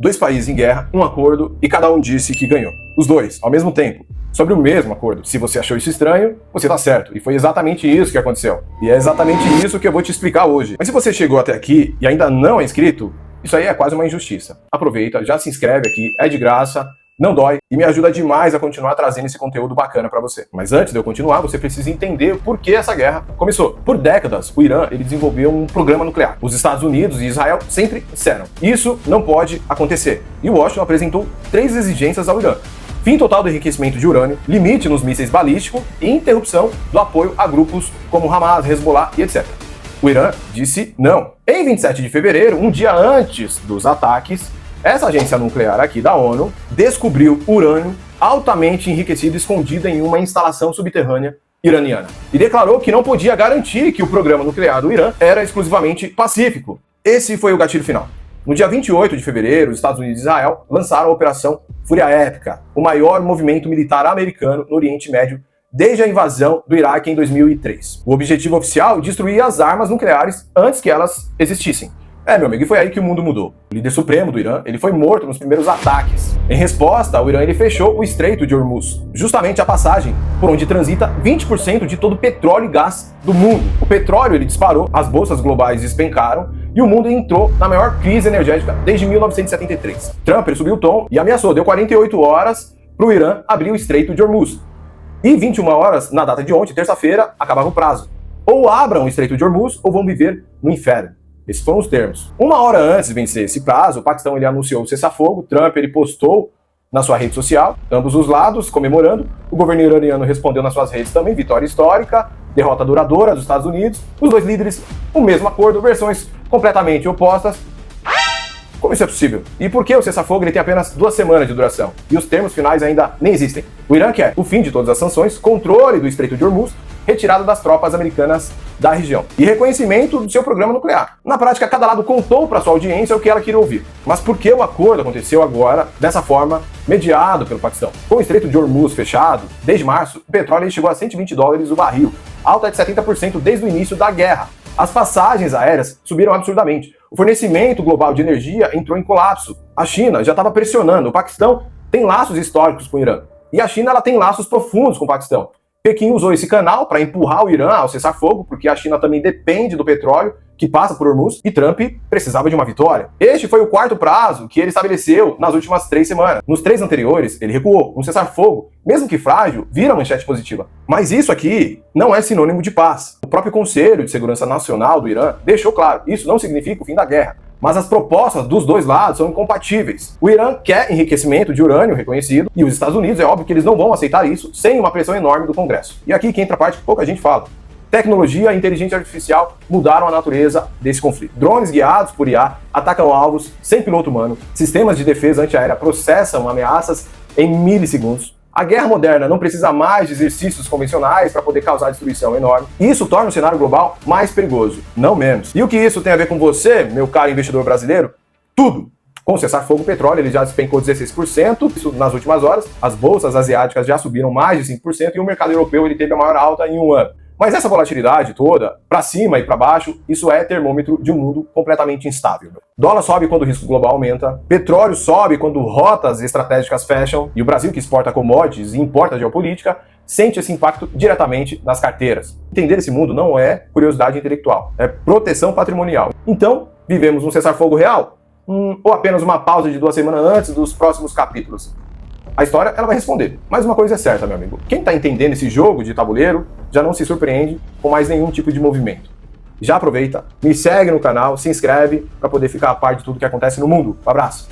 Dois países em guerra, um acordo e cada um disse que ganhou. Os dois, ao mesmo tempo, sobre o mesmo acordo. Se você achou isso estranho, você tá certo. E foi exatamente isso que aconteceu. E é exatamente isso que eu vou te explicar hoje. Mas se você chegou até aqui e ainda não é inscrito, isso aí é quase uma injustiça. Aproveita, já se inscreve aqui, é de graça, não dói e me ajuda demais a continuar trazendo esse conteúdo bacana pra você. Mas antes de eu continuar, você precisa entender por que essa guerra começou. Por décadas, o Irã ele desenvolveu um programa nuclear. Os Estados Unidos e Israel sempre disseram: isso não pode acontecer. E Washington apresentou 3 exigências ao Irã: fim total do enriquecimento de urânio, limite nos mísseis balísticos e interrupção do apoio a grupos como Hamas, Hezbollah e etc. O Irã disse não. Em 27 de fevereiro, um dia antes dos ataques, essa agência nuclear aqui da ONU descobriu urânio altamente enriquecido escondido em uma instalação subterrânea iraniana e declarou que não podia garantir que o programa nuclear do Irã era exclusivamente pacífico. Esse foi o gatilho final. No dia 28 de fevereiro, os Estados Unidos e Israel lançaram a Operação Fúria Épica, o maior movimento militar americano no Oriente Médio desde a invasão do Iraque em 2003. O objetivo oficial é destruir as armas nucleares antes que elas existissem. Meu amigo, e foi aí que o mundo mudou. O líder supremo do Irã, ele foi morto nos primeiros ataques. Em resposta, o Irã ele fechou o Estreito de Hormuz, justamente a passagem por onde transita 20% de todo o petróleo e gás do mundo. O petróleo ele disparou, as bolsas globais despencaram e o mundo entrou na maior crise energética desde 1973. Trump ele subiu o tom e ameaçou, deu 48 horas para o Irã abrir o Estreito de Hormuz. E 21 horas, na data de ontem, terça-feira, acabava o prazo. Ou abram o Estreito de Hormuz ou vão viver no inferno. Esses foram os termos. Uma hora antes de vencer esse prazo, o Paquistão ele anunciou o cessar-fogo, Trump ele postou na sua rede social, ambos os lados comemorando, o governo iraniano respondeu nas suas redes também, vitória histórica, derrota duradoura dos Estados Unidos, os dois líderes, o mesmo acordo, versões completamente opostas. Como isso é possível? E por que o cessar-fogo ele tem apenas 2 semanas de duração? E os termos finais ainda nem existem. O Irã quer o fim de todas as sanções, controle do Estreito de Hormuz, retirada das tropas americanas da região e reconhecimento do seu programa nuclear. Na prática, cada lado contou para sua audiência o que ela queria ouvir. Mas por que o acordo aconteceu agora, dessa forma, mediado pelo Paquistão? Com o Estreito de Hormuz fechado, desde março, o petróleo chegou a $120 o barril, alta de 70% desde o início da guerra. As passagens aéreas subiram absurdamente. O fornecimento global de energia entrou em colapso. A China já estava pressionando. O Paquistão tem laços históricos com o Irã. E a China ela tem laços profundos com o Paquistão. Pequim usou esse canal para empurrar o Irã ao cessar-fogo, porque a China também depende do petróleo que passa por Hormuz, e Trump precisava de uma vitória. Este foi o 4º prazo que ele estabeleceu nas últimas 3 semanas. Nos 3 anteriores, ele recuou. Um cessar-fogo, mesmo que frágil, vira manchete positiva. Mas isso aqui não é sinônimo de paz. O próprio Conselho de Segurança Nacional do Irã deixou claro, isso não significa o fim da guerra. Mas as propostas dos dois lados são incompatíveis. O Irã quer enriquecimento de urânio reconhecido, e os Estados Unidos, é óbvio que eles não vão aceitar isso sem uma pressão enorme do Congresso. E aqui que entra a parte que pouca gente fala. Tecnologia e inteligência artificial mudaram a natureza desse conflito. Drones guiados por IA atacam alvos sem piloto humano, sistemas de defesa antiaérea processam ameaças em milissegundos. A guerra moderna não precisa mais de exercícios convencionais para poder causar destruição enorme. Isso torna o cenário global mais perigoso, não menos. E o que isso tem a ver com você, meu caro investidor brasileiro? Tudo! Com o cessar-fogo, o petróleo ele já despencou 16%, isso nas últimas horas. As bolsas asiáticas já subiram mais de 5% e o mercado europeu ele teve a maior alta em um ano. Mas essa volatilidade toda, para cima e para baixo, isso é termômetro de um mundo completamente instável. Dólar sobe quando o risco global aumenta, petróleo sobe quando rotas estratégicas fecham, e o Brasil, que exporta commodities e importa geopolítica, sente esse impacto diretamente nas carteiras. Entender esse mundo não é curiosidade intelectual, é proteção patrimonial. Então, vivemos um cessar-fogo real? Ou apenas uma pausa de 2 semanas antes dos próximos capítulos? A história ela vai responder. Mas uma coisa é certa, meu amigo. Quem está entendendo esse jogo de tabuleiro já não se surpreende com mais nenhum tipo de movimento. Já aproveita, me segue no canal, se inscreve para poder ficar a par de tudo que acontece no mundo. Um abraço!